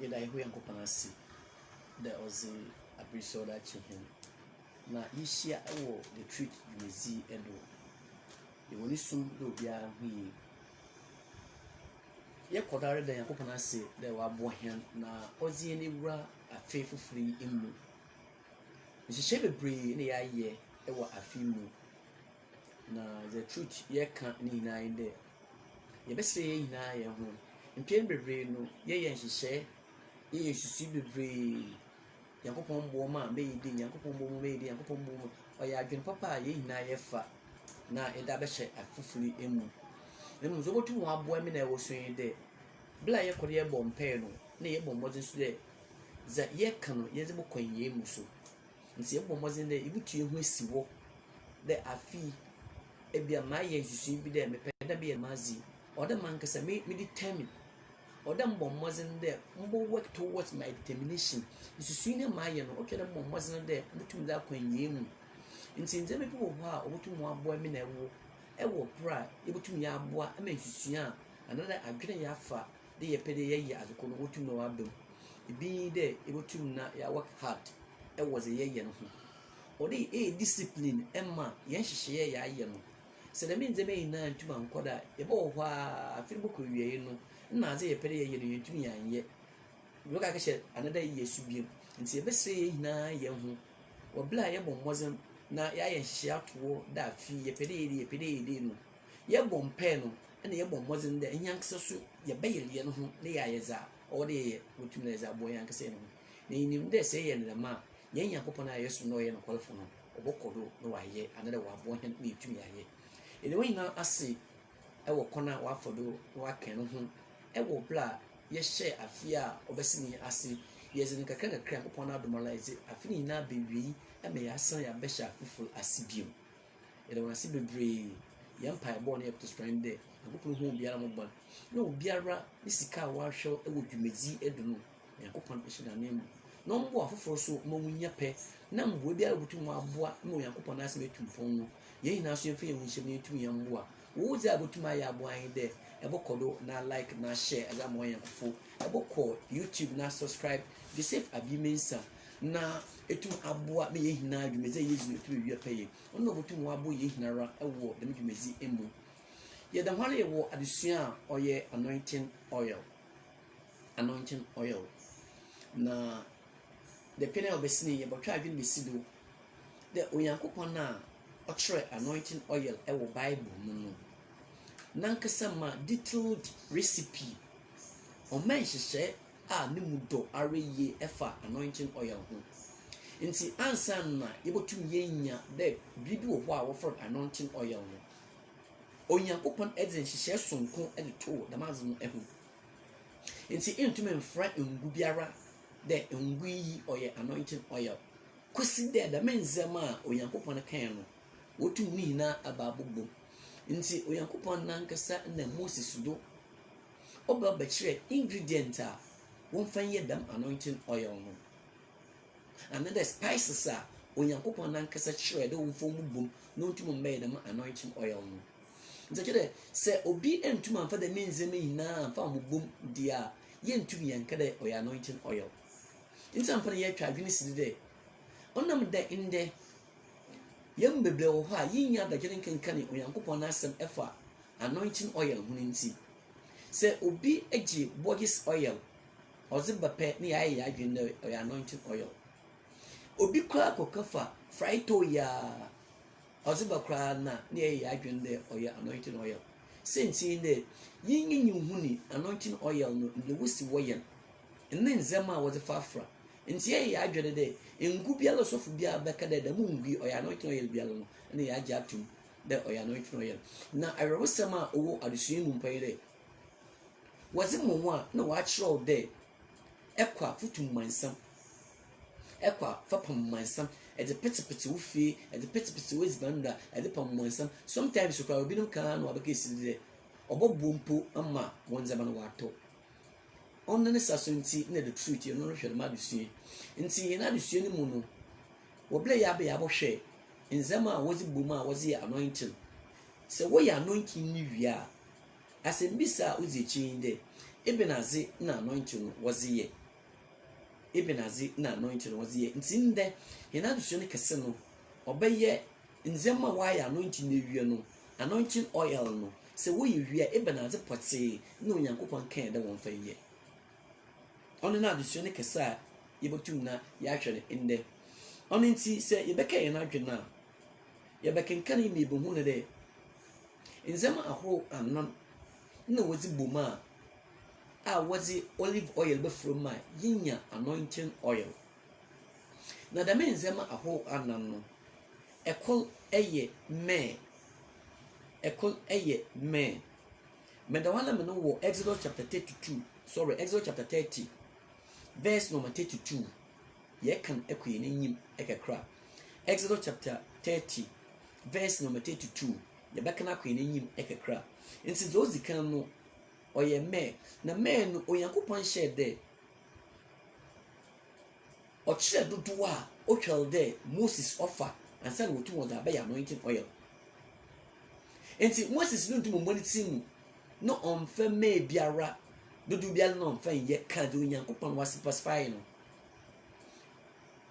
yɛda yɛho Yankopɔn ase dɛ ɔdze abere ɔde akyerɛ hɛn na yɛhyia wɔ the truth dwumadzi do yɛwɔ ne sum dɛ obiara ho yie yɛkɔdare da Yankopɔn ase dɛ waboa hɛn na ɔdze yɛn awura afe foforo yi mu nhyehyɛ bebree na yɛayɛ wɔ afe mu na the truth yɛka ne nyinaa yi dɛ yɛbɛsrɛ yɛn nyinaa yɛn ho mpɛn bebree no yɛyɛ nhyehyɛ yɛyɛ susu bebree Yankopɔn bɔ ma bɛyɛ di Yankopɔn bɔ mu bɛyɛ di Yankopɔn bɔ mu ɔyɛ adwene papa a yɛn nyinaa yɛfa na ɛda bɛhyɛ afoforo mu na mu nso wɔtum wɔn aboa mi na ɛwɔ so yi dɛ bla yɛkɔde yɛbɔ mpɛn no na yɛbɔ mmɔdzen so dɛ dza yɛka no yɛdze bɔ kwan yɛn mu so nti yɛbɔ mmɔdzen dɛ ebutu yɛn ho asi hɔ dɛ afi ebia maa yɛ nsusu bi dɛ mepɛ da bi yɛ maazi ɔda man kasa me determine ɔda mbɔ mmɔdzen dɛ mbɔ work towards my determination nsusu ne maa yɛ no ɔtwa dɛ mbɔ mmɔdzen dɛ mutum dɛ akwan yɛn mu nti ndzɛmba bi wɔ hɔ a ɔbɛtum wɔn aboa mi na ɛwɔ pra yɛbɛtum yɛ aboa ama nsusu a anada adwene yɛ afa de yɛpɛ de yɛyɛ adeko no wɔtum na wɔaba mu ebi dɛ yɛbɛtum na yɛ work hard ɛwɔ dze yɛyɛ no ho ɔde ɛyɛ discipline ɛma yɛn hyehyɛ yɛayɛ no sɛ dɛm ndzɛmba nyinaa ntum ankɔ da yɛbɛwɔ hɔ a afiri bɔkɔ wiei no na adze yɛpɛ de yɛyɛ no yɛntum yɛanyɛ yɛbɛka akɛhyɛ anada yɛ su biem nti yɛbɛsrɛ yɛn nyinaa yɛn ho wɔ bla a yɛbɔ mmɔdzen na yɛayɛ nhyehyɛ atoɔ da afi yɛpɛ de yɛdi no yɛbɔ mpɛɛ no ɛna yɛbɔ mmɔdzen dɛ nyankasa so yɛbɛyɛ yɛn ho na yɛayɛ dza ɔwɔ de yɛyɛ wɔtum na yɛdze aboa yɛankasa yɛn ho na yɛnim dɛ sɛ yɛyɛ no dɛm a yɛn Nyankopɔn a yɛsom na ɔyɛ nokɔrefo no ɔbɔkɔ do na wayɛ anadɛ waboa hɛn na yɛtum yɛayɛ ɛne wɔn nyinaa ase ɛwɔ kɔn a wafa do na waka no ho ɛwɔ bla a yɛhyɛ afe a ɔbɛsi ne ase yɛdze no kakra Nyankopɔn no adom ala yɛdze afe no nyinaa bɛwie ɛma yɛasan yɛabɛhyɛ afoforo ase biom yɛde wɔn ase bebree yɛn mpaebɔ no yɛpɛtɛ sɔrɔ dɛ Nyankopɔn hu obiara mmɔbɔ na obiara ne sika a wahwɛ ɛwɔ dwumadzi do no Nyankopɔn hyɛ n'anan mu na ɔmbɔ afoforo so ma wɔn nya pɛ na mboa biara wɔtum aboa ma Nyankopɔn n'asɛm atum fɔm no yɛn nyinaa so yɛmfa yɛn ho nhyɛm na yɛtum yɛn mboa wɔwɔ dze a wɔtum ayɛ aboa yɛn dɛ ɛbɛkɔ do na like na share ɛdze ama wɔn yankofo ɛbɛkɔ YouTube na subscribe de save abimensa na etum aboa me yɛn nyinaa dwumadzi a yɛdzi etum ewia pɛ yɛ ɔno na wɔtum aboa yɛn nyinaa ɛwɔ dɛm dwumadzi emu yɛda ho ara yɛwɔ adesua a ɔyɛ anointing oil na de pene a ɔbɛsini yɛbɛtwa adwene bɛsi do dɛ Onyankopɔn a ɔkyerɛ anointing oil ɛwɔ Bible mu no nankasa ma detailed recipe ɔma nhyehyɛ a ne mu dɔ ara yie ɛfa anointing oil ho nti ansa na yɛbɛtum yɛnya dɛ biribi wɔ hɔ a wɔfrɛ anointing oil no Onyankopɔn ɛdze nhyehyɛ sonko ɛde too damaadze no ɛho nti ntumi mfra ngu biara dɛ ngu yi ɔyɛ anointing oil kosi dɛ dɛm ndzɛmba a Onyankopɔn kan no wɔtum ne nyinaa aba abobom nti Onyankopɔn nankasa na Moses do ɔba bɛkyerɛ ingredient a wɔmfa yɛ dɛm anointing oil no another spices a Onyankopɔn nankasa kyerɛ dɛ wɔmfa mu bom na wɔtum mbɛyɛ dɛm anointing oil no nti kyerɛ sɛ obi ntum amfa dɛm ndzɛmba nyinaa amfa mo bom di a yɛntum yɛnka dɛ ɔyɛ anointing oil nti amfa na yɛatwa adwene si dɛ ɔnam dɛ ndɛ yɛn bebree wɔ hɔ a yɛnya adagye nkenkane Onyankopɔn n'asɛm ɛfa anointing oil ho nti sɛ obi agye bogus oil ɔdze bɛpɛ ne yɛayɛ adwene dɛ ɔyɛ anointing oil obi koraa kɔkɔfa fried oil ɔdze ba koraa na ne yɛyɛ adwene dɛ ɔyɛ anointing oil sɛnti dɛ yɛnyi hu ni anointing oil no ne wosi wɔ yɛn ne ndzɛmba a wɔdze fafra nti yɛyɛ adwene dɛ ngu biara sɔfo biara bɛka dɛ dɛm ngui ɔyɛ anointing oil biara no ne yɛagye atum dɛ ɔyɛ anointing oil na awerɛwosɛm a ɔwɔ adesua mu mpa yi dɛ wɔdze mmom a na wɔakyerɛw dɛ ɛkɔ afotum mansam ɛkɔ fapam mansam ɛdze petepete wo fie ɛdze petepete wo edziban da ɛdze pam mansam sometimes koraa obinom kaa na wɔabɛka esi dɛ ɔbɛbɔ mpo ama wɔn ndzɛmba no wɔatɔ ɔno ne saso nti na the truth yɛ no hwɛ no adesua nti yɛn adesua no mu no wɔbla yɛ abɛ yɛabɔhwɛ ndzɛmba a wɔdze bom a wɔdze yɛ anointing sɛ wɔyɛ anointing no wie a asɛm bisa a wodzi akyi dɛ ebenadze na anointing no wɔdze yɛ ebenazi na anointing was ye ntinde ye na dusu ne kese no obeye nzema wa ya anointing na wie no anointing oil no se wo ye wie ebenazi pote na onyankopon kan da won fa ye ono na dusu ne kese a yebotum na ya hwere inde ono nti se yebeka ye na adwena yebekenkan ni behu ne de nzema ahoro anan na wozi boma a wozi olive oil be from my yinya anointing oil na da men nzema ahoro anan no ekol eye me da wana me no wo Exodus chapter 30 verse number 32 ye kan ekoyi ne nyim ekekra Exodus chapter 30 verse number 32 ye bekana koyi ne nyim ekekra nti zozi kan no oye me na me no oyankopon shede o kire dodo a o twel de Moses offer and said wotu was da be anointing oil nti Moses no ntumo moni timu no onfa me biara dodo biara no onfa ye ka de oyankopon was specify no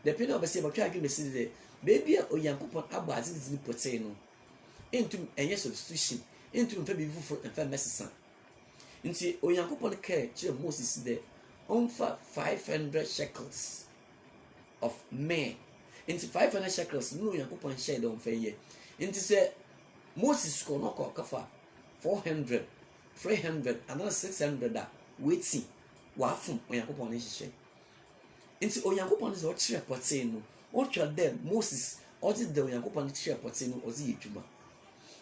the pin of say bakwa adwe mesi de baby oyankopon agba azizini pote no entum enye substitution entum fa bi fufu enfa mesesa nti oyankopon ka kire Moses de onfa 500 shekels of me nti 500 shekels no oyankopon share de onfa ye nti se Moses ko no ko kafa 400 300 and 600 da waiting wa fun oyankopon ne hihye nti oyankopon ze o kire pote no o twa dem Moses o ti de oyankopon kire pote no o zi yedwuma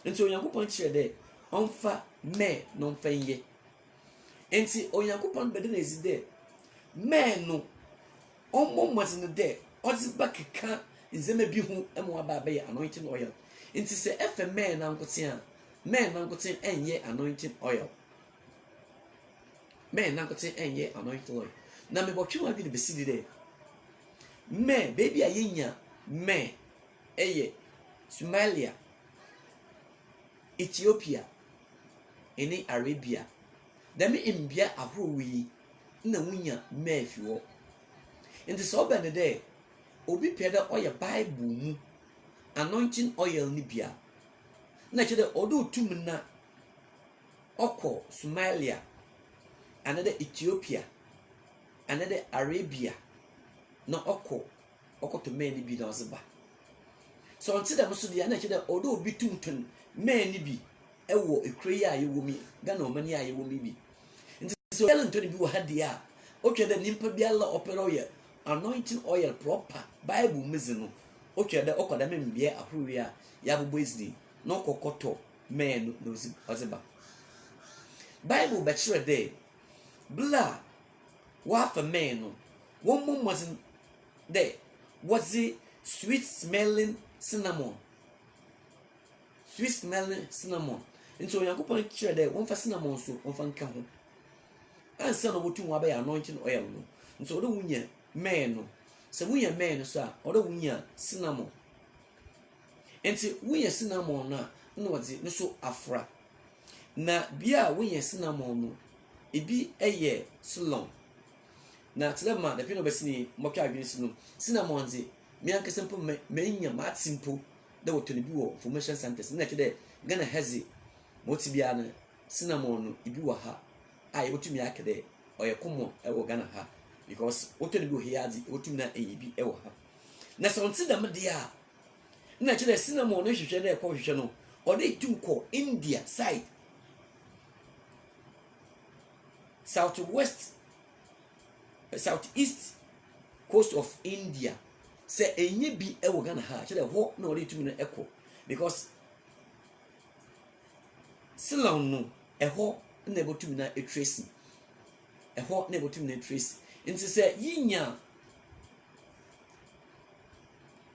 nti oyankopon kire de onfa me no mfa ye nti oyankopon bede na ezide me no ommo mazine de o zi bakeka nzema bi hu emo aba be anointing oil nti se efe me na nkote enye anointing oil me na nkote enye anointing oil na me botwe bi de besidi de me baby ayenya me eye Somalia Ethiopia ene Arabia demi imbia ahorowi na wunya me afiwo nti so be ne de obi peda oye Bible mu anointing oil ni bia na chede odo tum na okọ Somalia another Ethiopia another Arabia na okọ to men ni bi na ozeba so until them so dia na chede odo obi tumtun men ni bi ewo ekure ya ye womi Ghana omani ya ye womi bi nti so yelen to ni bi wo ha dia o twede nimpa bia la opera ye anointing oil proper Bible mizino o twede okoda me mbia ahuru ya ya bobo izini no kokoto men no ozeba Bible ba kire de bla wa fa men no one mum wasn't there was the sweet smelling cinnamon nti oyankopon kire de won fa cinnamon so won fa nka ho ansa no botu wa ba ya anointing oil no nti odo wunya men no se wunya men so a odo wunya cinnamon nti wunya cinnamon na wodi no so afra na bia wunya cinnamon no ebi eye Ceylon na telema da pino besini mokya adwinsi no cinnamon ze me ankese mpo menya matimpo da wotoni bi wo information centers na kede Ghana hazi moti bia na cinnamon no ibi wa ha ai wotumi akede oye komo e wo Ghana ha because wotoni bi wo hiadi wotumi na eyibi e wo ha na so nti da mede a na kede cinnamon no hwehwe na e ko hwehwe no ode tum ko India side southeast coast of India say enye bi e wo Ghana ha kede ho na ode tum na eko because Ceylon no eho na ebotum na etrace eho na ebotum na trace nti se yinya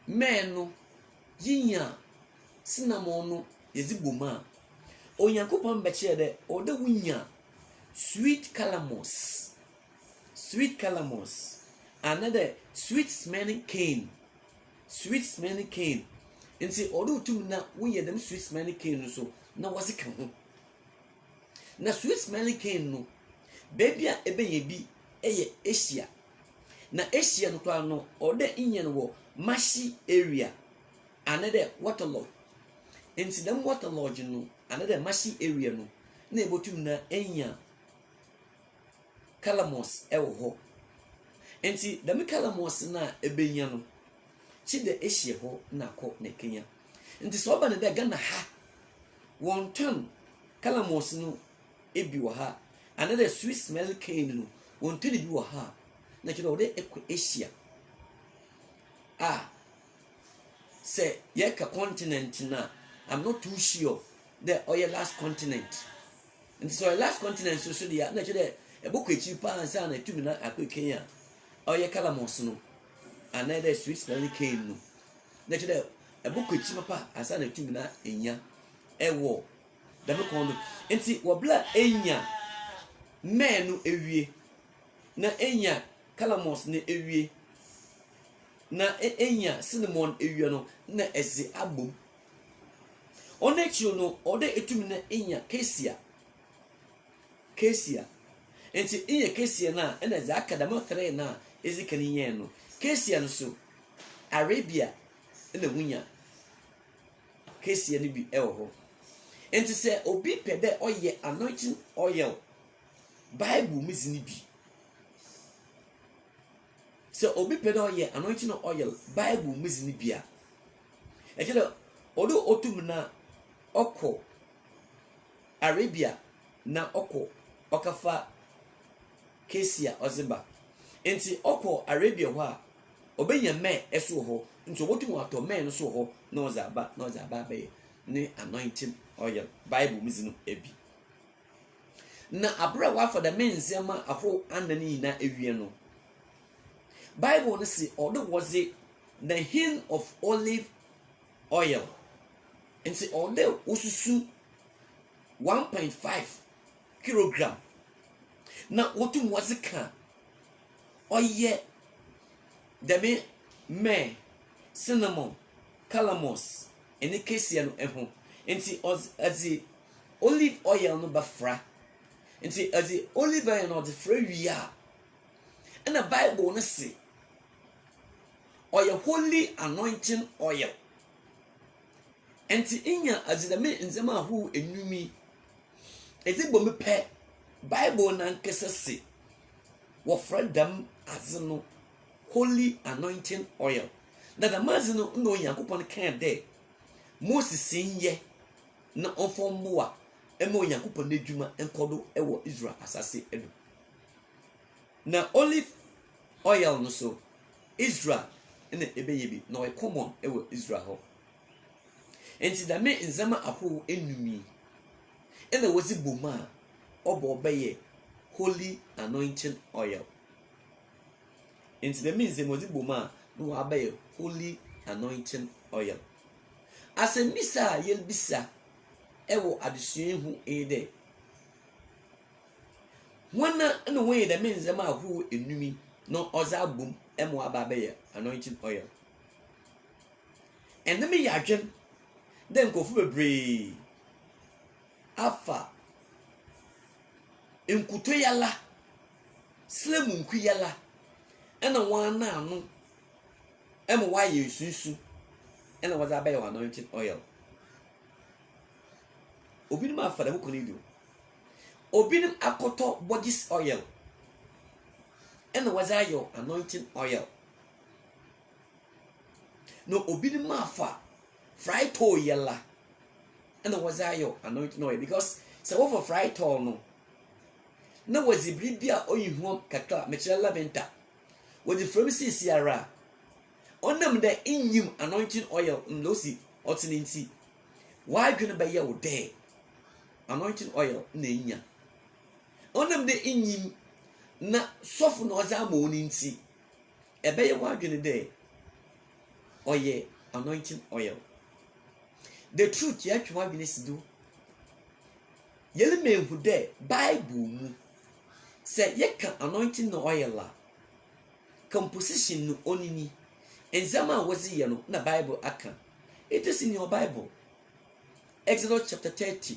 men no yinya cinnamon no yezigboma onyankopon be kire de ode wunya sweet calamus another sweet smelling cane nti ode utum na wuye dem sweet smelling cane so na wasika ho na sweet smelling cane no baby a ebenye bi eye Asia na Asia no kwa no ode inye no wo mashi area another water lodge enti dem water lodge no another mashi area no na ebotum na enya Calamos ewo ho enti dem Calamos na ebenya no chi de Asia ho na ko na Kenya enti so ba na de Ghana ha won ton Calamos no ebi wo ha another sweet smell cane no won ton ebi wo ha na kiro de ekɔ Asia say yeka continent na I'm not too sure the oil last continent and so last continent so dia na kire eboko echi pa ansa na tumi na akɔ Kenya oil Calamos no another sweet smell cane no na kire eboko echi pa ansa na tumi na enya ewo da me kon no enti wo bla enya men no ewie na enya Calamos ne ewie na enya cinnamon ewie no na eze abom onechio no ode etumi na enya Casia enti enya Casia na ena za akadama 3 na ezikani yen no Casia no so Arabia na wunya Casia ni bi ewo ho enti se obi pede oye anointing oil Bible mizini bi so obi pede oye anointing oil Bible mizini bia ekele odo otum na oko Arabia na oko okafa Casia oziba enti oko Arabia ho a obenya me eso ho nti obotum ato me no so ho na ozaba be ni anointing oil Bible mizini ebi na abra wa for the men zema aho anani na ewie no Bible no say odo was it the hint of olive oil and say odo ususu 1.5 kilogram na wotum wasika oye the me cinnamon Calamos ene Casia no eho enti as olive oil no bafra enti as olive oil no the fra wia and the Bible no say oil holy anointing oil enti inya as the me nzema hu enumi ezigbo me pe Bible na nkese se wo fredam azino holy anointing oil na the mazino no Yakobon kan de Moses sinye na onfomboa ema Yakobon adwuma enkodo ewo Israel asase edu na olive oil no so Israel ina ebeyebi na o common ewo Israel ho enti da me nzama aho enumi ina wozi boma obo obeye holy anointing oil enti da me nzama wozi boma no abeye holy anointing oil asemisa yelbisa ewo adusuen hu ede wana no we da me nzama aho enumi no oza bom emo ababeye anointing oil and me yadwen den kofu bebre afa enkuto yala slemu nku yala ena wana anu emo wa yesusu ena waza abeye anointing oil obinim afa da mukonido obinim akoto bodies oil ena waza ayo anointing oil no obinim afa fried toll yella ena waza ayo anointing oil because se wo for fried toll no na wazi bribia oyihu kakra mechira laventa wazi from CCRA onam da inyim anointing oil nlosi otinenti why gonna be ya wo there anointing oil na enya onam da inyim na sofu na oza ma oninti ebe ye wadwene there oye anointing oil the truth ya twa wadwene sido yele mehu there Bible mu say ye can anointing oil la composition no onini enzama wazi ye no na Bible aka it is in your Bible Exodus chapter 30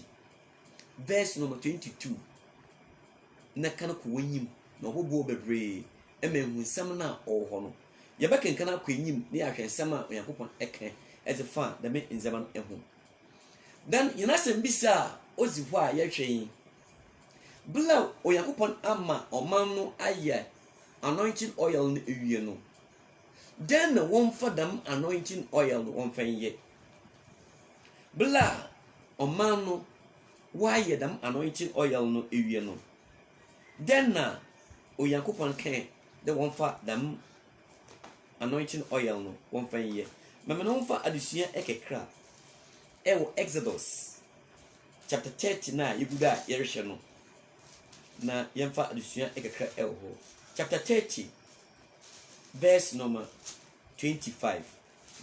verse number 22 na kana ko wanyim na obobo bebre emehu nsɛm na ɔwɔ hɔ no yɛbɛkenkan akɔ enyim ne yɛahwɛ nsɛm a Onyankopɔn ɛka ɛde fa dɛm nsɛm no ɛho. Then yɛnasɛm bisa a ozi hɔ a yɛhwɛ yi bla Onyankopɔn ama ɔman no ayɛ anointing oil no ewie no. Then wɔmfa dɛm anointing oil no wɔmfa nyɛ. Bla ɔman no wɔayɛ dɛm anointing oil no ewie no. Then na Onyankopɔn kan de wɔmfa dɛm anointing oil no wɔmfa nyɛ. Mama no wɔmfa adesua ɛkekra ɛwɔ Exodus chapter 30 na yɛguda a yɛrehwɛ no. Na yɛmfa adesua ɛkekra ɛwɔ hɔ. Chapter 30 verse number 25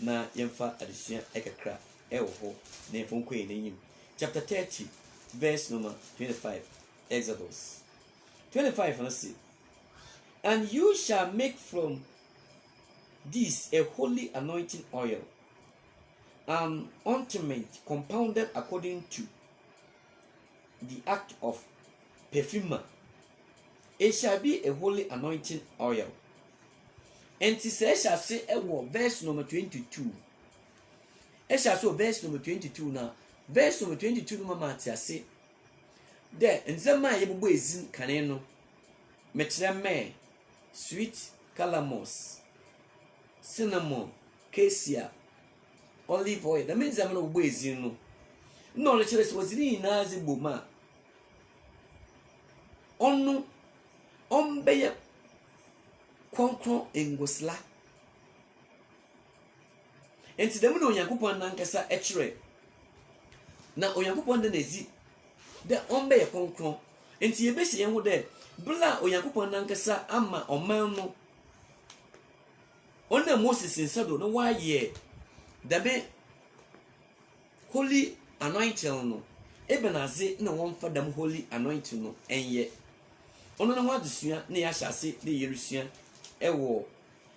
na yɛmfa adesua ɛkekra ɛwɔ hɔ na yɛmfa nkɔ yɛn anim. Chapter 30 verse number 25 Exodus 25 and say, and you shall make from this a holy anointing oil, an ointment compounded according to the act of perfumer. It shall be a holy anointing oil. And it shall say verse number 22. It shall say verse number 22 now. Verse number 22 no mama say there nzema yebobo ezin kane no mekyerɛ sweet calamus, cinnamon, cassia, olive oil. That means I'm not ezin no. No le kyerɛ sɛ wɔzini nyinaa ze boma. Ɔno ɔmbɛyɛ konkron engosla. Enti dɛm na Onyankopɔn nankasa ɛkyerɛ. Na Onyankopɔn de nezi de ɔmbɛyɛ konkron. Enti yɛbɛsi yɛn ho dɛ bla Onyankopɔn nankasa ama ɔman no. Ɔna Moses nsado no wayɛ dɛm holy anointing no. Ebenaze na wɔmfa dɛm holy anointing no ɛnyɛ. Ono na wadusua na yɛahyase de Yerusalem ɛwɔ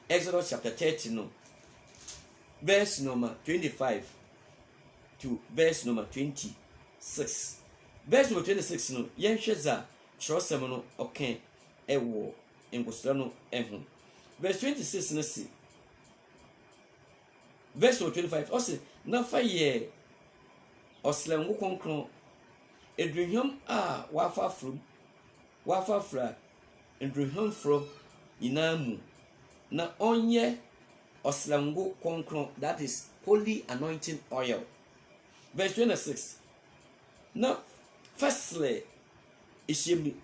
Exodus chapter 30 no. Verse number 25 to verse number 26. Verse number 26 no yɛnhwɛ za kyerɛsɛm no ɔka ɛwɔ nkosra no ɛho. Verse 26 no si. Verse number 25 ɔse na fa yɛ ɔsɛlɛngo konkron eduhwam a wafafra eduhwam fro nyinaa mu na ɔnyɛ ɔsɛlɛngo konkron, that is holy anointing oil. Verse 26 na firstly ishembu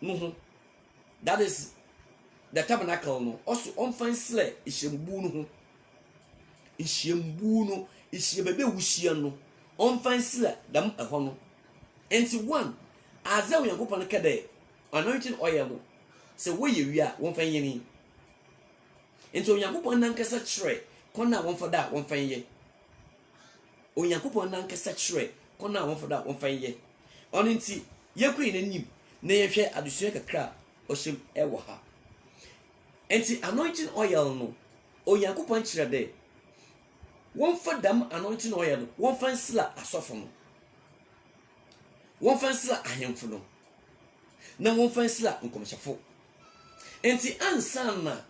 no ho, that is the tabernacle no. Also ɔmfansle ishembu no ho. Ishembu no ishebebe wuhia no ɔmfansle dam ɛhɔ no. Enti one aza Onyankopɔn ka de anointing oil no sɛ wɔyɛ wi a wɔmfa nyɛ ni. Enti Onyankopɔn nankasa kyerɛ kɔna wɔmfa da wɔmfa nyɛ. Onyankopɔn nankasa kyerɛ kɔna wɔmfa da wɔmfa nyɛ. Ɔno nti yɛkɔ n'anim na yɛhwɛ adesua kakra ɔhyɛm ɛwɔ ha. Enti anointing oil no Onyankopɔn kyerɛ de wɔmfa dam anointing oil no wɔmfa nsla asɔfo no. Wɔmfa nsla ahemfo no. Na wɔmfa nsla nkɔmhyɛfo. Enti ansa na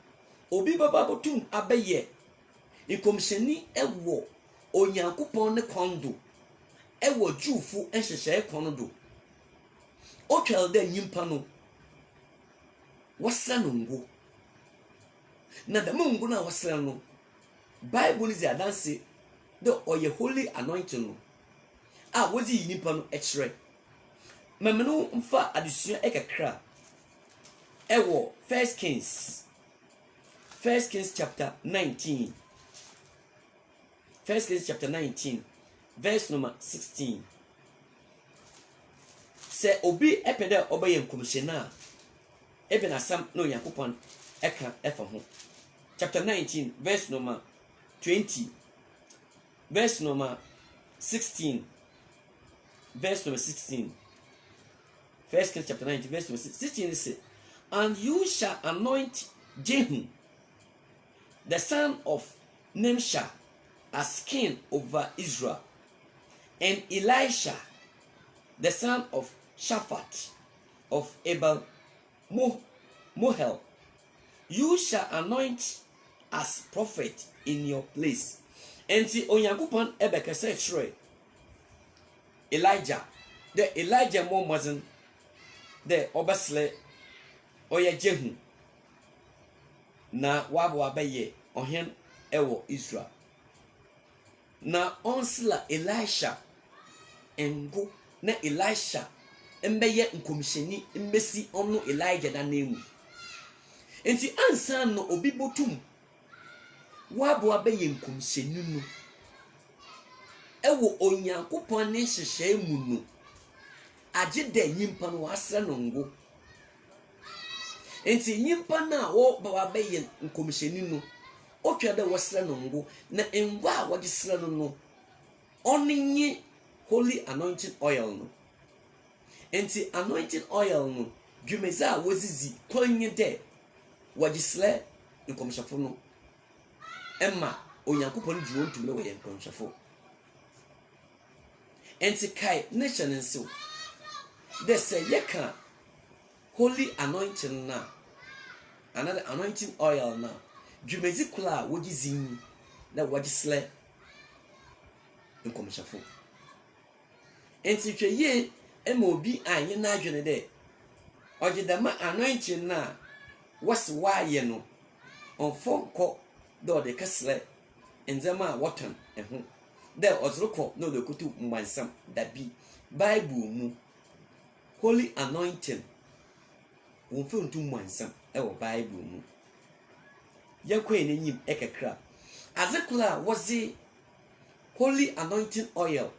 obi baba botum abɛyɛ nkɔmhyɛni ɛwɔ Onyankopɔn ne kɔndo ɛwɔ Jewfo nhyehyɛe kɔno do. Otwel de nyimpa no wɔsra no ngo. Na dɛm ngo na wɔsra no Bible is adanse de ɔyɛ holy anointing no a wɔdzi yi nyimpa no ɛkyerɛ. Mameno mfa adesua ɛkakra ɛwɔ 1 Kings chapter 19. 1 Kings chapter 19 verse number 16. Sɛ obi epede obeye nkomhyena a ebe na sam na Onyankopɔn ɛka ɛfa ho. Chapter 19 verse number 20, verse number 16. Verse number 16. 1 Kings chapter 19 verse number 16 says, and you shall anoint Jehu the son of Nimshi as king over Israel, and Elisha the son of Shaphat of Abel Mohel, you shall anoint as prophet in your place. Enti onyankopon ebekese chire Elijah. The Elijah mo mazin the obasle oya Jehu na wabo abaye ohen ewo Israel. Na onsla Elisha engo na Elisha mbeye nkomhyeni mbesi ono Elijah da nemu. Enti ansan no obi botum wabo abaye nkomhyeni no ewo onyankopon ne hyehye mu no agye da nyimpa no wasra no ngo. Enti nyimpa na wo ba abaye nkomhyeni no otwa da wasra no ngo na ngo a wode sra no no onye holy anointing oil no. Enti anointing oil no dwumeza wozizi konye de wode sra nkomhyefo no emma onyankopon dwo ntum le wo nkomhyefo. Enti kai nation nso they say yeka holy anointing na another anointing oil na dwumezi kula wodi zin na wodi sle nkomhyefo. Enti hweye ema obi anye na adwene de ogedama anointing na wase waye no onfonko do de kasle enzema watan eho de ozroko no de kutu mwansam dabi bible mu holy anointing wonfuntu mwansam ewo bible mu yakwe n'enyim ekekra azekula wazi holy anointing oil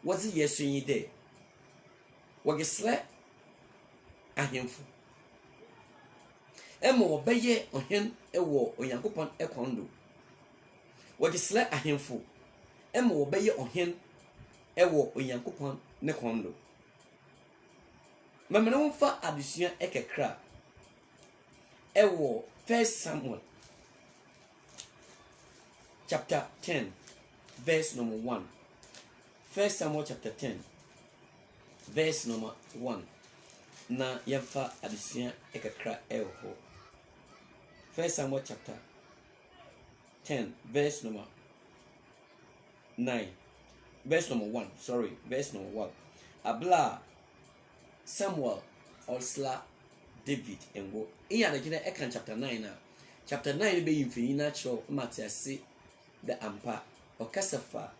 wazi yesu yin de wagesle ahemfu emo obeye ohen ewo onyankopon ekondo wagesle ahemfu emo obeye ohen ewo onyankopon ne kondo. Mamena wonfa adusua ekekra ewo 1 Samuel chapter 10 verse number 1. 1 Samuel chapter 10 verse number 1. Na yemfa adusua ekekra ewo. 1 Samuel chapter 10 verse number 9. Verse number 1. Sorry, verse number 1. Abla Samuel Osla David engo. Iya na gina ekan chapter 9 na. Chapter 9 be yimfini natural matiasi the ampa okasafa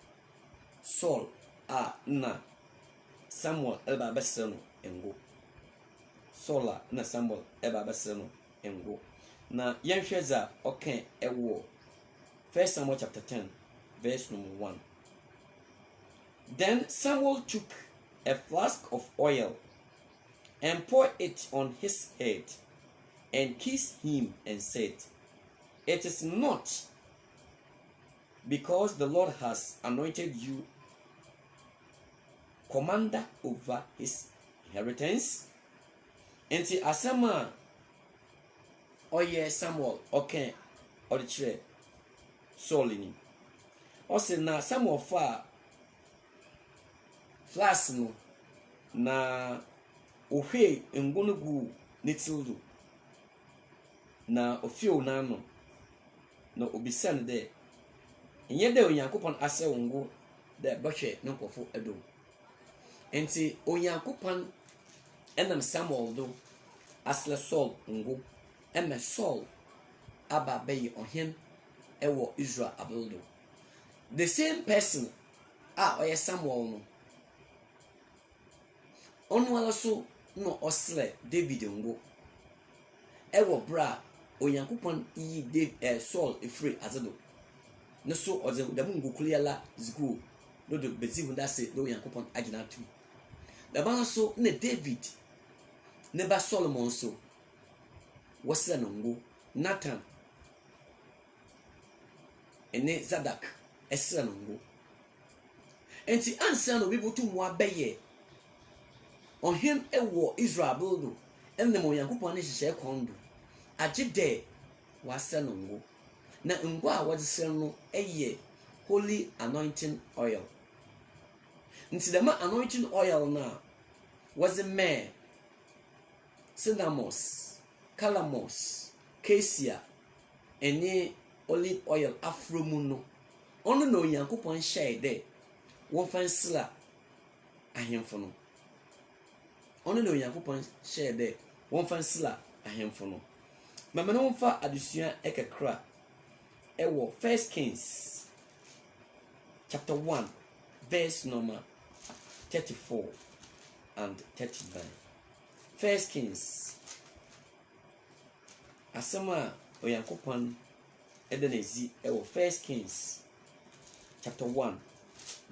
Saul na Samuel eba beseno engo. Saul na Samuel eba beseno engo. Na yenhweza okay ewo 1 Samuel chapter 10 verse number 1. Then Samuel took a flask of oil and poured it on his head and kissed him and said, "It is not because the Lord has anointed you commander over his inheritance." Enti asama oye Samuel okay odichire Saul ni. Ose na Samuel fa flask no na ohwe ngonugu netildo na ofio na no na obisan de enye de onyankopon ase wongo de bahwe ne nkofo edo. Enti onyankopon enam Samuel do asle Saul ngo eme Saul aba bayi ohen ewo Israel abuldo. The same person oye Samuel no onu also no osle David ngo ewo bra onyankopon yi Saul efree azedo no so oze dem ngokuliala zgu do do bezi hunda se do onyankopon agina tu da ba so na David ne ba Solomon so wasle no ngo Nathan ene Zadak esra no ngo. Enti ansa no bibutu mu abeye ohen ewo Israel buildo enne mo yankopon ne hyehye kondo agye de wasa no ngo na ngo a wode sere no eye holy anointing oil. Nti the anointing oil na was a me cinnamos calamus, cassia, any olive oil afromuno. Ono no Yankopon share there. One fan sila ahemfo. Ono no Yankopon share there. One fan sila ahemfo. Mama no fa adusua ekekra. Ewo 1 Kings chapter 1 verse number 34 and 39. 1 Kings asema Oyankopon edenezi ewo 1 Kings chapter 1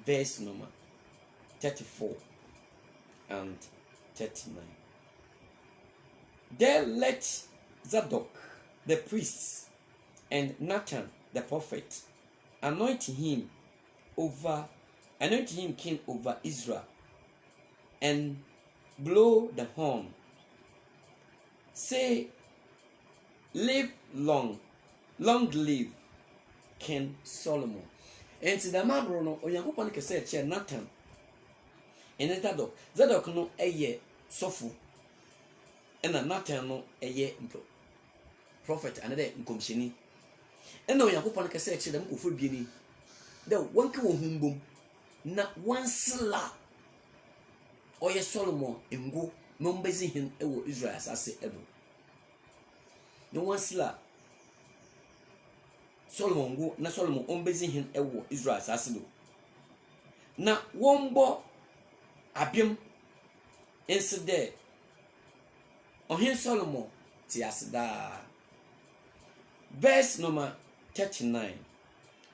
verse number 34 and 39. There let Zadok the priest and Nathan the prophet anoint him king over Israel, and blow the horn. Say, live long live King Solomon. And to the mabro no Oyankopon ke say che Nathan and Zadok no eye sofu, and Nathan no eye prophet and the nkomshini. And Oyankopon ke say che dem kofo bieni the one ke wo humbum na wansla oye Solomon ngo no mbezi hin ewo Israel asase edo. No wansla Solomon go na Solomon ombezi hin ewo Israel asase do. Na wombo abiem inside ohin Solomon ti asida. Verse number 39.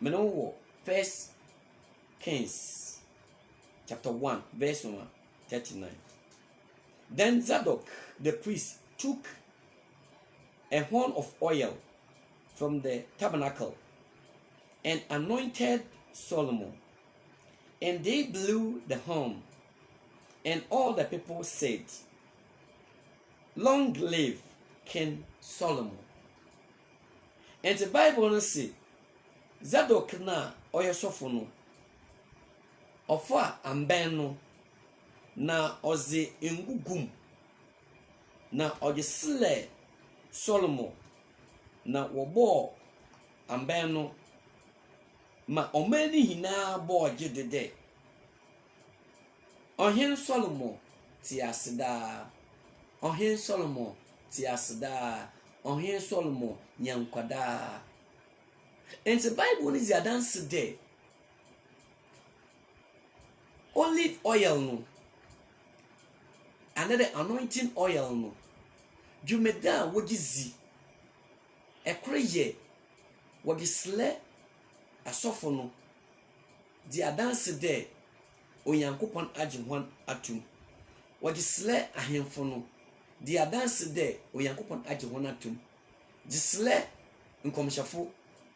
Meno 1 Kings chapter 1 verse number 39. Then Zadok the priest took a horn of oil from the tabernacle and anointed Solomon, and they blew the horn, and all the people said, long live King Solomon. And the Bible say Zadok na oyesofo no ofa amben no na oze engugum na ogesle Solomon na wobo amben no ma omani hina bo ogedede ohin Solomon ti asida ohin Solomon ti asida ohin Solomon nyankwada. And the Bible is a dance there. Olive oil no. Another anointing oil no. Jumeda wagizi. Ekreye wagisle asofo no. The dance there. Oyankopon agihwan atum. Wagisle ahemfo no. The dance there. Oyankopon agihwan atum. Gisle nkomshafo.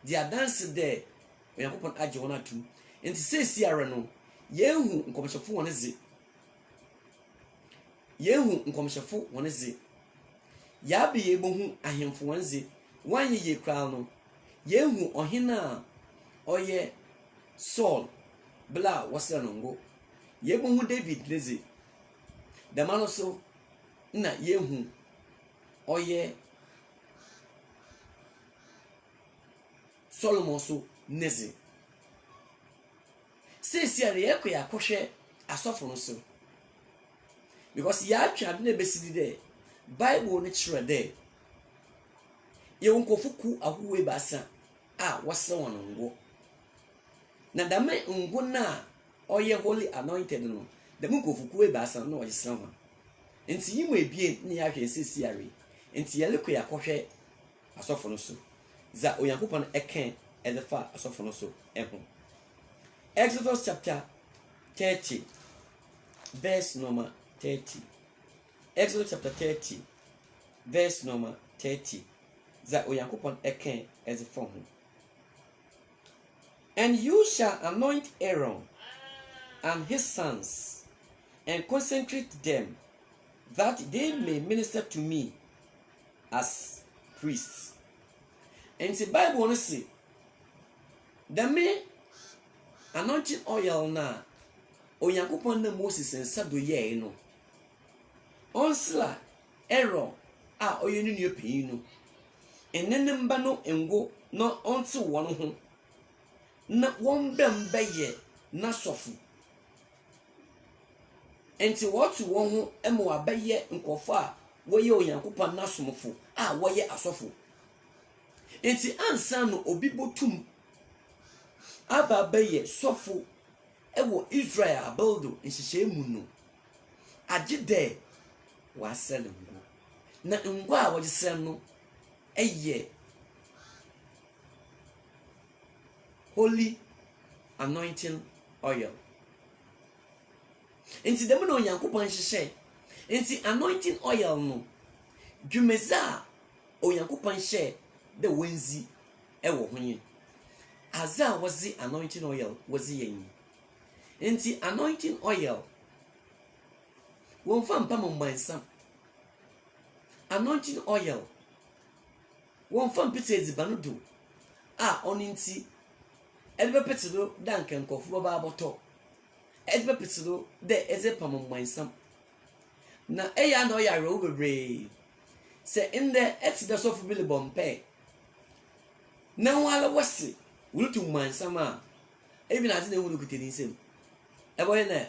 The dance there, Oyankopon agye won atum. Enti sesi ara no, yehu nkomhyefo won eze. Yehu nkomhyefo won eze. Ya be yebohu ahemfo won eze. Wanye ye kra no, yehu ohina oye Saul bla wasra no ngo. Yebohu David leze. The man also na yehu oye Solomon so nezi. Sisi ya yeko ya kohwe asofo no so. Because ya atwa na besidi there. Bible no kire there. Ye wonkofuku ahuwe basa a wasa won ngo. Na dame ngo na oye holy anointed no. Dame nkofuku we basa no ogisra ho. Enti yimu ebie ni ya hwe sisi ya re. Enti ya leko ya kohwe asofo no so. Za Oyankopon eken edefa asofo no so ehun. Exodus chapter 30 verse number 30. Exodus chapter 30 verse number 30. Za Oyankopon eken edefa ho. And you shall anoint Aaron and his sons and consecrate them, that they may minister to me as priests. And the Bible wants to say, the me anointing oil na Oyankopon na Moses and Sado ye no. Onsla Aaron a oye ni nua panyin no enenem ba no ngo no onte won ho na won bembe ye na sofu enti wotu won ho ema wa beye nkofo a woye Onyankopɔn na somfo a woye asofo enti ansa no obi botum aba beye sofo ewo Israel abildo nhihye mu no agide wa sele ngo na ngo a woje sele no eye holy anointing oil enti dem no Onyankopɔn hyehyɛ enti anointing oil no dwumeza Onyankopɔn hye de wenzi ewo honye aza wazi anointing oil wazi yen enti anointing oil won fa mpam mbansam anointing oil won fa mpete ezibanu do a oninti elbe petiro danke nkofo ba aboto elbe petiro de eze pam mbansam na eya na oya ro bebre se inde etida sofu bili bompe na wala wasi wulutu mbansam a ebi na ati na wulu kiteni nsem ebo na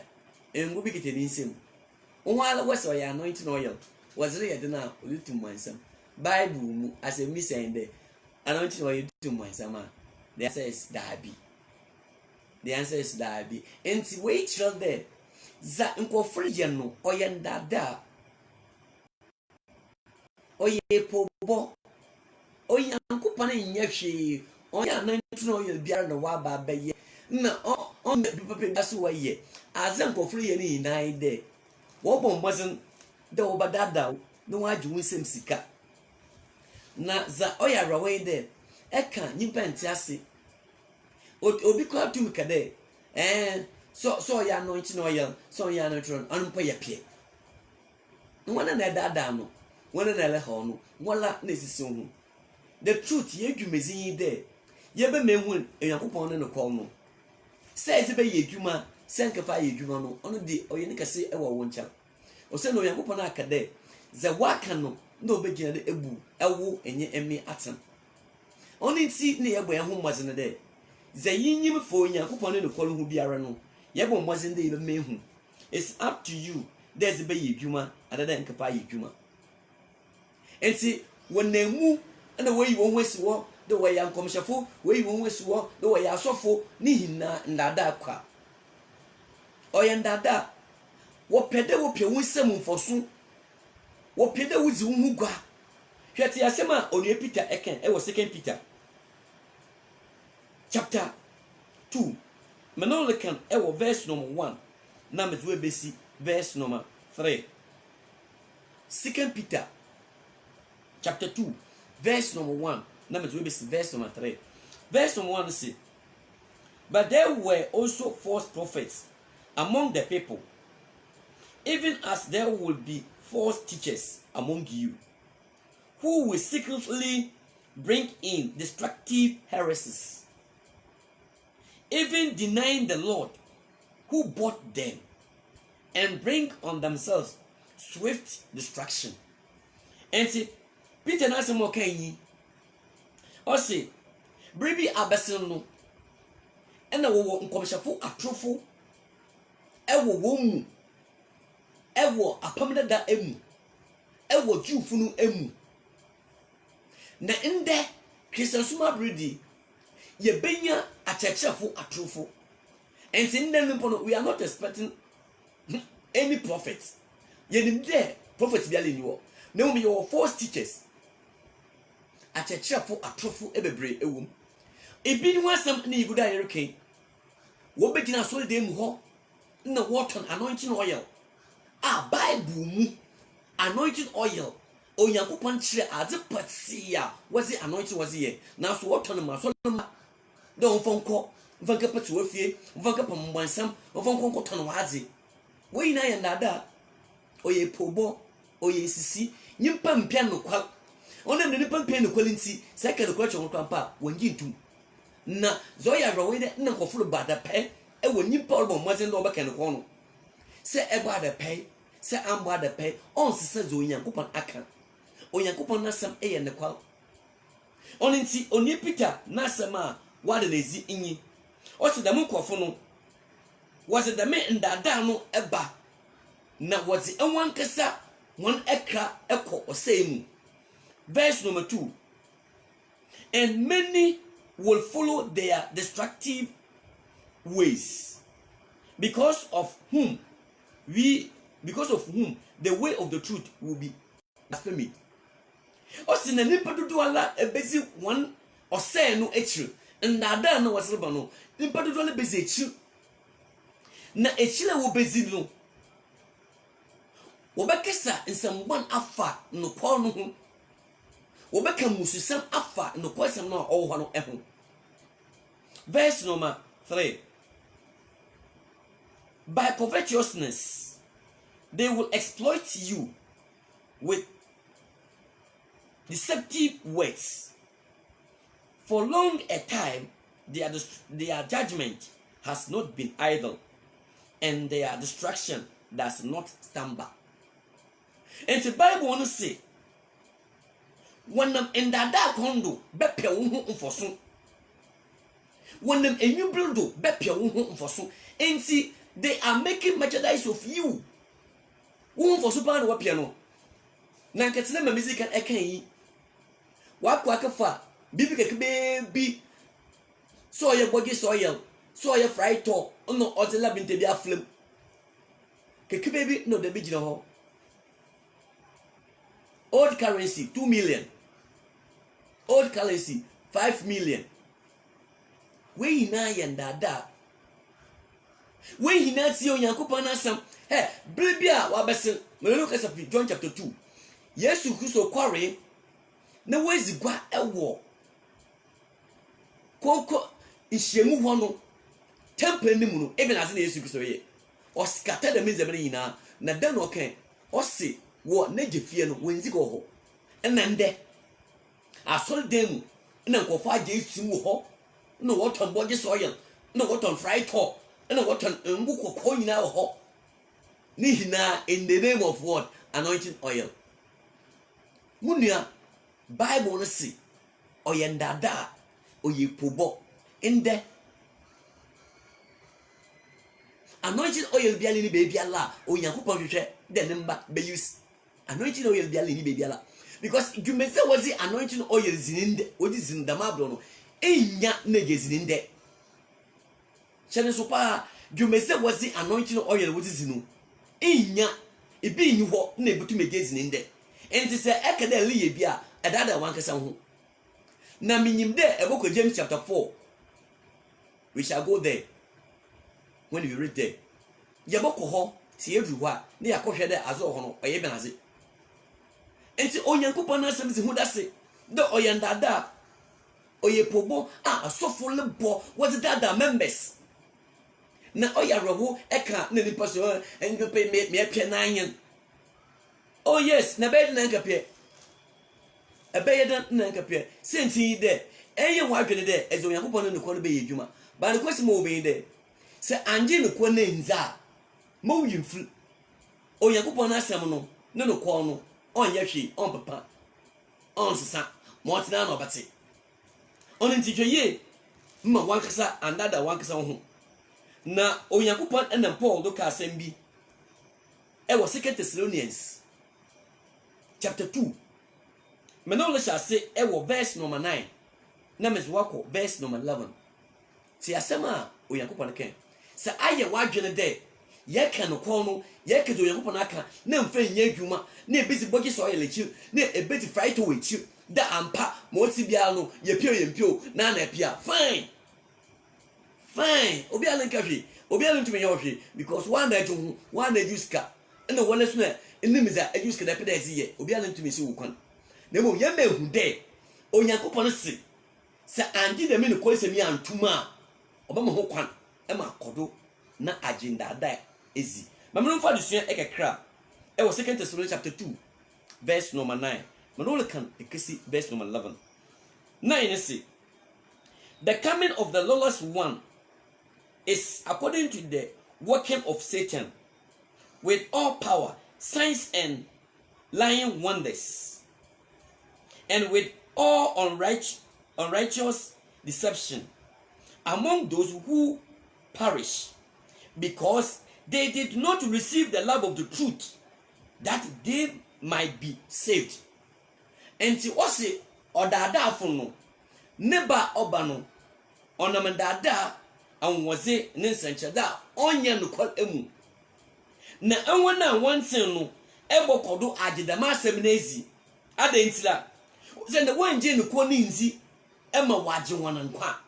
engu bi kiteni nsem wala wasi oya anointing oil wazire yede na wulutu mbansam bible mu as a misende anointing oil to mbansam a the answer is dabi. The answer is dabi. Enti wait till there. Za nkofri ye no oyendada. Oye pobo. Oyankopane nyehwe. Oya anointing oil biara no wa ba beye. Na on the people daso waye. Azan nkofri ye ni nine there. Wo bom mazen de obadada no waju nsem sika. Na za oya rawe there. Eka nyimpa ntiase obi ko atum kade so ya anointing oil so ya anointing anpo ye pie wona na dada no wona na le ho no wala na esisi hu the truth ye dwumezi de ye be mehu Onyankopɔn no ko no say ze be ye dwuma senkefa ye dwuma no ono de oye ne kase ewo wo ncha o se no Onyankopɔn akade ze waka no na obegina de ebu ewo enye emi atem oni ti ne yebo ehun mazene de ze yinyim fo Onyankopɔn ne kwalo hu biara no yebo mazene de be mehu it's up to you there's be yedwuma adada nkepa yedwuma enti wonemu na weyi won wesi wo de we ya nkomhyefo weyi won wesi wo de we ya asofo ni hina ndada kwa oyendada wo pede wo pie wonsem mfoso wo pede wo zi hu gwa hwete yasema onye Peter eken e wo 2 Peter chapter 2 menolikan e wo verse number 1 na mezu ebesi verse number 3 2 Peter chapter 2 verse number 1 na mezu ebesi verse number 3 verse number 1 say but there were also false prophets among the people even as there will be false teachers among you who will secretly bring in destructive heresies, even denying the Lord who bought them, and bring on themselves swift destruction. And see, Peter na mo kan yi. O say, bribi abesin no. E na wo nkomhyefo atrofo e wo mu. E wo apamdada emu. E wo Jewfunu emu. Na inde Christensuma bridi ye benya achechefo atrofo and in the we are not expecting any prophets ye nim there prophets bi ale ni wo na we your false teachers achechefo atrofo ebebre ewum ebi ni wasam na iguda yereke wo begina so de mu ho na water anointing oil Bible mu anointing oil Onyankopɔn kyerɛ adze patsia wazi anointing wazi ye na so water no ma so no de onfonko mfanka pati wafie mfanka pambansam onfonko koton wazi we na ye ndada oye pobo oye sisi nyimpa mpia no kwa ona ne nipa mpia no kwalinti second question kwa pa wangi ntum na zoya rawe de na nkofuro bada pe e wanyimpa olbo mazen do baka no kwa no se e bada pe se amba da pe on sisa zo Onyankopɔn aka onyankopɔn nasɛm ɛyɛ nekwal ɔno nti oni Peter nasɛm a wade lezi inyi ɔte dɛm nkɔfo no wɔse dɛm ndaadaa no ɛba na wɔdze ɛwankasa wɔn ɛkra ɛkɔ ɔsɛe mu. Verse number 2. And many will follow their destructive ways, because of whom the way of the truth will be blasphemed. Ɔsi na nipa dodo ala ebezi wɔn ɔsɛe no akyiri ndaadaa no wɔsreba no nipa dodo ala bezi akyiri na akyiri a wɔbezi no wɔbɛkasa nsɛmbɔn afa no kɔɔ no ho wɔbɛka mususɛm afa no kɔsɛm no a ɔwɔ hɔ no ɛho. Verse number 3. By covetousness they will exploit you with deceptive words. For long a time their judgment has not been idle, and their destruction does not stumble. And the Bible wants to say, when them in that condo, bepe wo for so. When them in you build, bepe wo for so. And see, they are making merchandise of you. Wo for so pan wa piano. Na nketse na music kan ekan yi. Wa kwa kafa, bibi keke baby. So ye body soil, so ye fry to, no ozela binte bia film. Keke baby no de bi gina ho. Old currency 2 million. Old currency 5 million. We hina yandada. We hina si onyankopon asam. Hey, blibia wa bese. Me look at John chapter 2. Yesu Kristo kware na wezigwa ewo. Koko ihyiemu ho no. Temple ni mu no, even as na Yesu Kristo ye. O scatter the means every hina na dan o kan. O se wo na jefie no wenzi go ho. Enande asol dem na nkofo aje sim ho na woton boje soil na woton fry to na woton mbuko ko nyina ho ni hina in the name of what? Anointing oil. Munia Bible no say oyendada oyepobo inde anointing oil bia ni be bia la onyankopon hwehwe de nemba be use anointing oil bia ni be bia la. Because you may say was the anointing oil zininde, what is in the mabrono? Enya negezininde. Shane sopa, you may say was the anointing oil, what is in Enya, it being you walk neighbor to make zininde. And to say, Ekade Lee Bia, a dada one casan. Now, meaning there, a book of James chapter 4. We shall go there when we read there. Yaboko ho, see everywhere, near Koshede as or even as it. Enti onyankopon asem si hu dase de oyandada oyepobo asofo lebo what dada members na oyarwo eka na nipa so enpepe me pie nanyen. Oh yes, na be na nkapie ebeye na nkapie senti de eye wadwene de ezo onyankopon no ko no be yedwuma ba ne kwesi mo be de se anje ne ko na nza mo yimfru onyankopon asem no ko no on yahwe on papa on sisa mo tina na obate on ntitwe mma wankasa andada wankasa ho na onyankopon enam Paul do ka asem bi e wo 2 Thessalonians chapter 2 me no le say e wo verse number 9 na me wako verse number 11 ti asem a onyankopon ken se aye wadwene de ye kan ko no ye kedo onyankopon aka na mfa nya adwuma na ebezi bogi so yelechi na ebeti fry to wechi da ampa mo ti bia no ye pio na pia fine obi ala nka hwe obi ala ntumi ye hwe because one day to one day use ka na wona so na enimiza use ka da pedesi ye obi ala ntumi si wo kwan na mo ye mehu de onyankopon se andi de me no ko se mi antuma oba mo ho kwan e ma kodo na agenda da ezi mamno fa dusua ekekra e wo 2 Thessalonians chapter 2 verse number 9 manolo kan ekesi verse number 11 9 say the coming of the lawless one is according to the working of Satan with all power, signs and lying wonders and with all unrighteous deception among those who perish, because they did not receive the love of the truth, that they might be saved. And ti wose odadaafo no neba oba no onam dada anwoze ne nsanchada onye nokol emu na enwona wonsen no ebokodo agedama asem na ezi adentira ze na wanje nokol ni nzi ema waje wona nkwa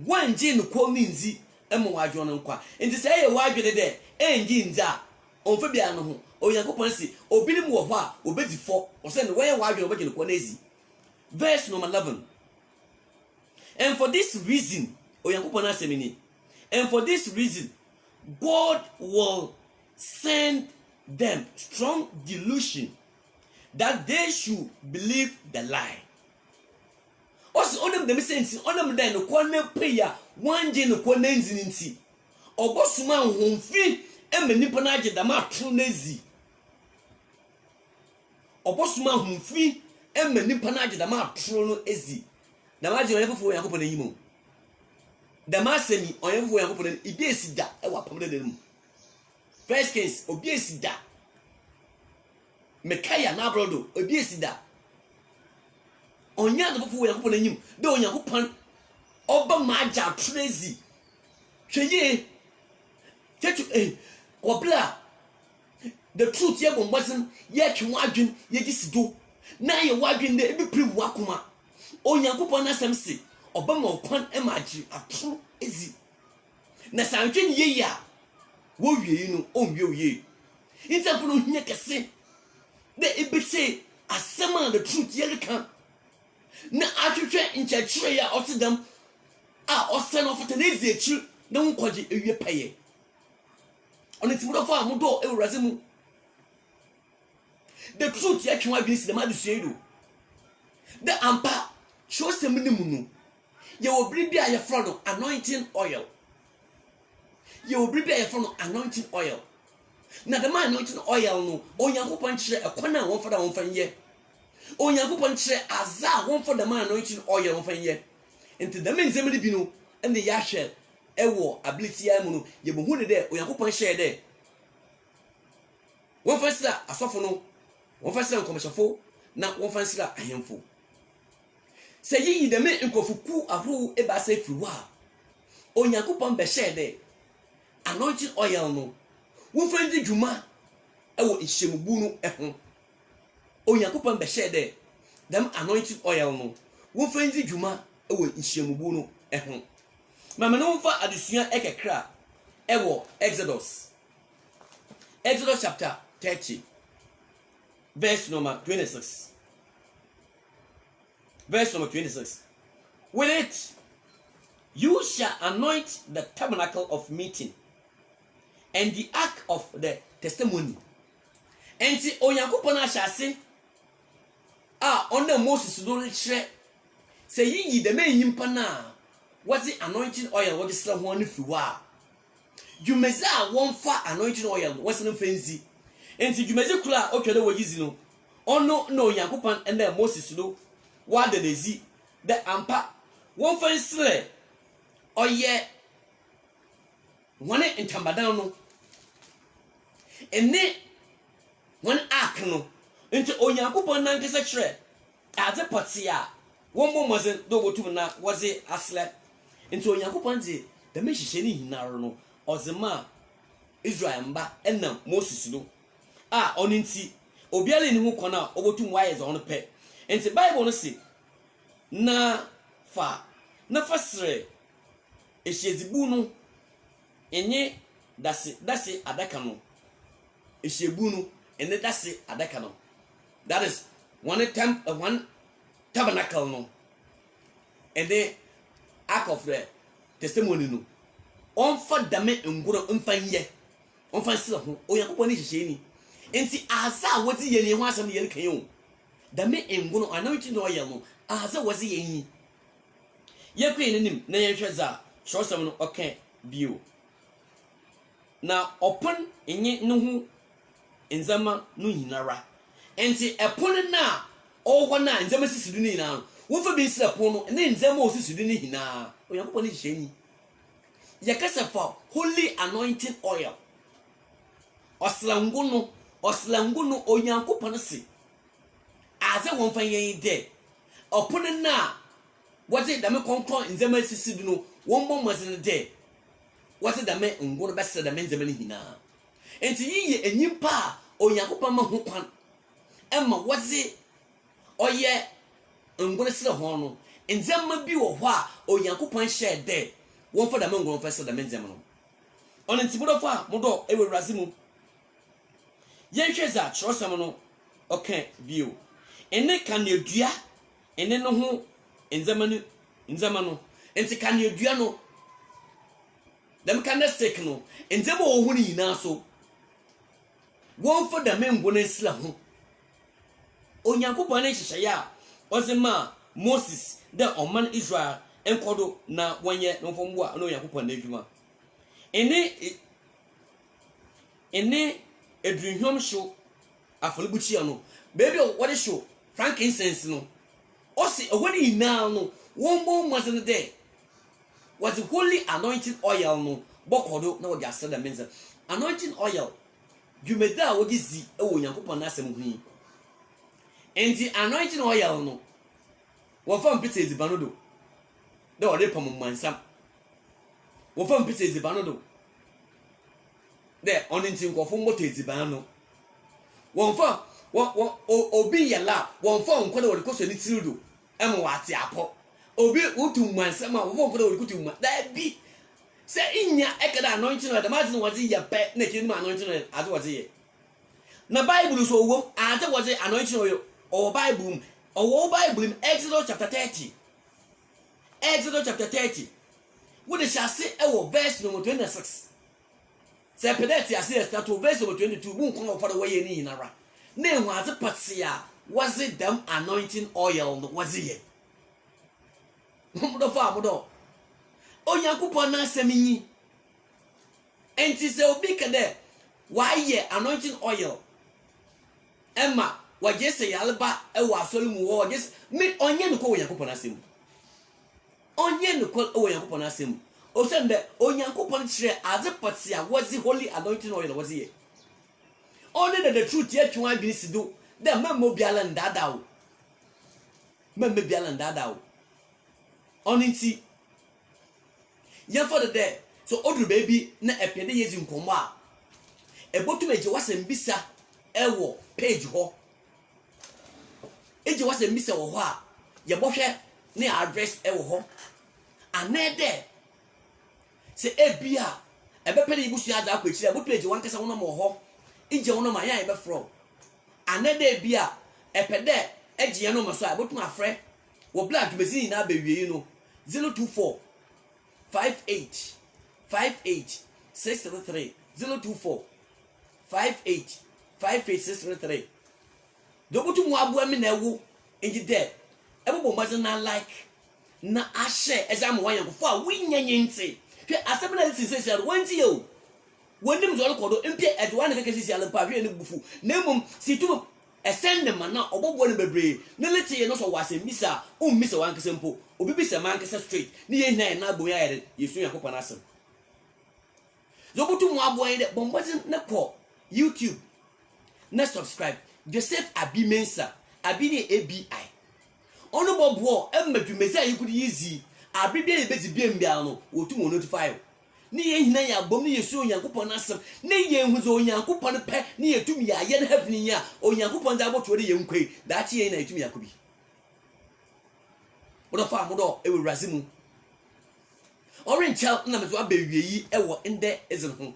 wanje nokol ni nzi ema waje wona nkwa enti se ye waje de enji nza onfa bia no ho Oyankopon si obinim wo ho a obedifo o se ne we waje obege nokol na ezi. Verse number 11. And for this reason, and for this reason, God will send them strong delusion that they should believe the lie. Also, on them sense, on them then no corner prayer, one day no corner nzi. Obosuma honfi e manipa na age da ma tro nazi. Obosuma honfi e manipa na age da ma tro no ezi. Da ma je onye Yakobon anyimo. Da ma semi onye Yakobon ibi esida e wa pamde dem. First case obi esida. Mekaya na brodo obi esida. Onye adofo Yakobon anyim. De onye Yakobon oba ma aja trezi. Hweye. Chechu obla. The truth ye bombasem ye twa adwen ye gisido. Na ye wadwen de ebi prim wakoma. Onyankopon asem se obama okwan emaji atro ezi na santwe ne ye ya wo wie no onwie oye inta pono hia kese de ebese asema the truth ye kan na atwetwe nchechire ya otedam a osen ofata na ezi echi na nkwaje ewie paye onetimudo fa amudo ewuraze mu the truth ye twa adwesi de ma de suedo the ampa show some minimum. You will bring a front of anointing oil. You will bring a front of anointing oil. Now the man anointing oil no. On your punch a corner one for the 1 year. On your punch azar one for the man anointing oil 1 year. Into the men zemini bino and the yashel. Ewo ability amuno. You be who there. On your punch share there. One first a sofono. One first a commercial four. Now one first a handful. Say ye the men nkofuku ahro eba say friwa Onyankopon be share there anointing oil no wo fanzi dwuma ewo ihyemubu no eho Onyankopon be share there them anointing oil no wo fanzi dwuma ewo ihyemubu no eho mama no fa adusua ekekra ewo Exodus chapter 30 verse number 26. Verse number 26. With it, you shall anoint the tabernacle of meeting and the ark of the testimony. And see, Onyankopon shall say, on the Moses don't share. Say ye the men yimpana. What's the anointing oil? What is the one if you are? You may say one far anointing oil. What's the fancy? And see, you may say, okay, the way you know. Oh no, Onyankopon and then Moses do. What did they see? The ampa one for slay or ye one in Tambadano and ne one ark no into Onyankopon Nankasa as a patia. One more wasn't do to na was it asle into Onyankopon the Mishini Narono or the ma Israel mba and now Moses no on inti Obiali in Mukona over 2 wires on the pet. And the Bible no say na fasre ehyezibu no enye dase adaka no ehyebu no ene dase adaka no that is one tabernacle no and the ark of the testimony no on fa dame ngoro mfanye on fa sira ho Onyankopon ni hyehye ni enti asa woti ye ni ho asem ye kan yo dame ngoro anointing no ye no aza wazi yen ye kwen nim na ye hweza shosem no okay bio na opon enye no hu enzama no hinara enti epon na o hona nzema sisidu ni na wo fa bi sira pon no ne nzema o sisidu ni hina Onyankopon ni hyenyi yakasa fa holy anointing oil oslangu no Onyankopon se aze won fa yen de opon na wote dame konkon nzema sisidu no won bomazene de wote dame ngono besa dame nzema ni hina enti yiye enyimpa Onyankopon ma ho kwan emma wote oye ngono sira ho no nzema bi wo ho a Onyankopon hye de won fa dame ngono fesa dame nzema no on enti bodo fa modo ewurazi mu yenhweza trosam no okay bio ene kan edua ene no ho nzema no enti kan edua no dem kan stick no nzema wo hu ni na so won fa dame ngono sira ho Onyankopon ne hyehyɛ ya ozema Moses da oman Israel enkodo na wonye no fombo a no Onyankopon na adwuma ene edunhom show afolibuchi no baby what is show frankincense no osi owani na no wonbo mazene de was the holy anointing oil no bokodo na wodi asada menza anointing oil dwumeda wodi zi e wo Onyankopon na asem hu enti anointing oil no wo fam pita ezibano do de ode pom mansam wo fam pita ezibano do de oninti nkofo moto ezibano won fa obi yela won fa nko de wode koso ni tirudo em wate apo obi utu mansam a wo nko de wode kutu ma da bi se inya ekada anointing oil da ma tin wazi ye pe na kini ma anointing oil azu wazi ye na Bible so wo azu wazi anointing oil or Bible in Exodus chapter 30. Exodus chapter 30. What shall say verse number 26. Say pedati as start to verse number 22. Won't come for the way in Nara. Name was a patsia. Was it them anointing oil? Was it? The farm do. Onyankopon na semini. Enti se obi kade. Why ye anointing oil? Emma. Wajese yalba ewa asolimu wo wajese me onye nko Onyankopon asem onye nko Onyankopon asem o sende Onyankopon kire azepati a wazi holy anointing oil wazi ye only the truth ye twa bi sido de memmo biala ndadawo memme biala ndadawo oninti ye for the day so odru baby na epede yezi nkomo a ebotumeje wasembisa ewo page ho eje wase mbise wo ho a ye bohwe ne address e wo ho anede se ebia ebepele ibusu aza akwechire abotu eje wankasa wono mo ho eje wono ma yan ebe fro anede ebia epede eje ye no mo so abotu afre wo black mezini na abewie no 024 58 633 024 58 633 Dobutu mu abu emi na ewu enji de ebobo maze na like na ahye exam wan yankofo a winyenye nti hwe asem na sisi ado wanti yo wonim zo kodo empie edwa na keke sisi alpa hwe ne bufu na emum situ esende mana obobo ne bebre na leti ye no so wase misa o misa wan kese mpo obi bi se man kese straight ni ye hina na boya ye yesu yankofo na asem Dobutu mu abu ende bombazi na ko YouTube na subscribe Joseph Abimensa Abini ABI Ono bobo emmadwumezi ayikudi yizi abibia ebezi biambia no wotu mo notify ni ye hina ya bom ni yesu Onyankopon nasem na ye huzo Onyankopon pe ni yetumi ya ye na heaven ya Onyankopon da boto de ye nkwei da chi ye na yetumi yakobi Odo fa modo ewe razimu Orange child na mezo abewie yi ewo inde ezin ho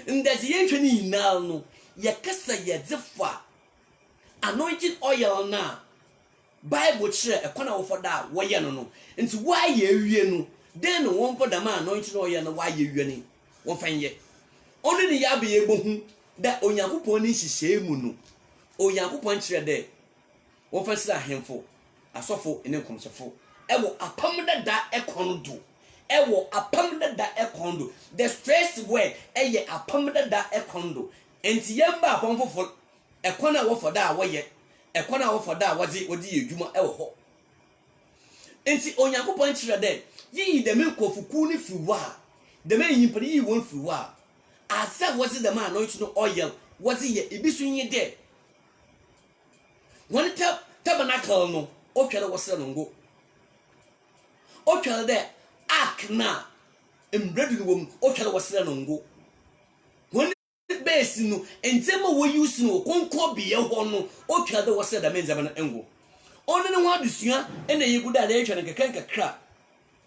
ndezi ye hwe ni na no ye kasa ye zefa anointing oil na Bible chere ekona wo foda wo ye no no nti wa ye wie no den no won foda ma anointing oil na wa ye wie ni won fanye oni ni ya be ye bohu da Onyankopon ni hihye mu no Onyankopon chere de won fa sira hemfo asofo ene komsefo ewo apam da ekondo ewo apam da ekondo the stress word eye apam da ekondo enti yemba apam fofo ekona wo foda wo ye ekwana wo for da wodi edwuma e wo ho enti onyankopon kire de yi de me kofuku ni fiwa de me yimpani yi won fiwa asa wodi de man no no oil wodi ye ebisu yin de won tabernacle no o twere wo se no ngo o twere de ark na embradu wom o twere wo se no ngo won base no enzema wo use no konko biye ho no o twere de wo se da menzema no ngo ono ne ho adusua ena yeguda da etwa ne kakra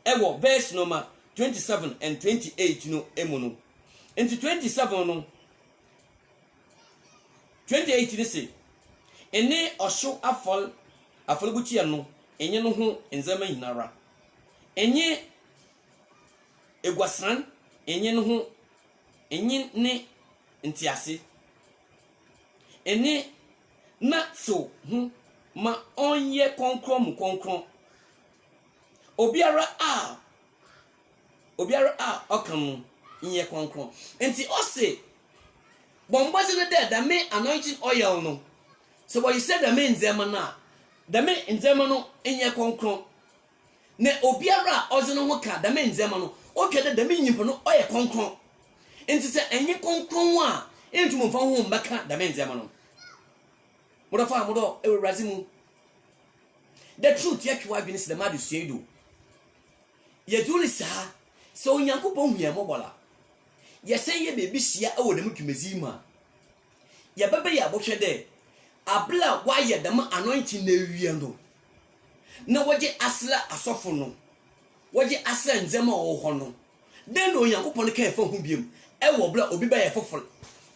ewo verse number 27 and 28 no emu no into 27 no 28 ne say ene osho afọlbutia no enye no ho enzema hinara enye egwasan enye no ho enye ne ntiase ene na so ma onye konkron obiara a okam nye konkron enti ose bombazi no da me anointing oil no so what you said the me nzema na da me nzema no nye konkron ne obiara oze no ho ka da me nzema no o twede da me nyimpo no oye konkron enti se enye konkron a entumo mfa ho mbaka da me nzema no modafa modo ewurazi mu the truth yakwa bi ni se da ma de suedo ye duli sa so onyankopon hua mobola ye say ye bebi hia ewo dem twumezi ma ye bebe ya bohwe de abla wa ye dem anointing na wie no na woje asla asofo no woje asla nzema wo ho no den onyankopon ka efa hu biem ewo bla obi ba ye foforo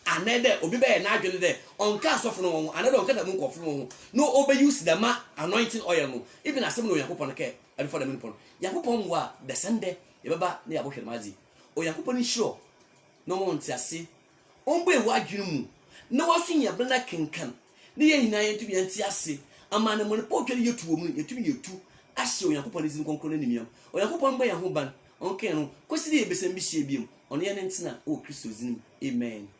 anede obi ba ye na adwene de onka asofo no won anede onka da mu nkofo no no obe use dem anointing oil no even asem no onyankopon ka for them pon yakopon wa the sunday ye baba na yabo hwemazi oyakopon sure no mo ntiase ombo e wadwene mu na wasunya bla kenkan ne ye hina ye tubi ntiase ama na mo ne potwe yetuo mu yetubi yetu ahye oyakopon zin konkon na nimiam oyakopon ba ya ho ban onke no kosiri ebesem bi hye biem ono ye ntina o kristo zin amen.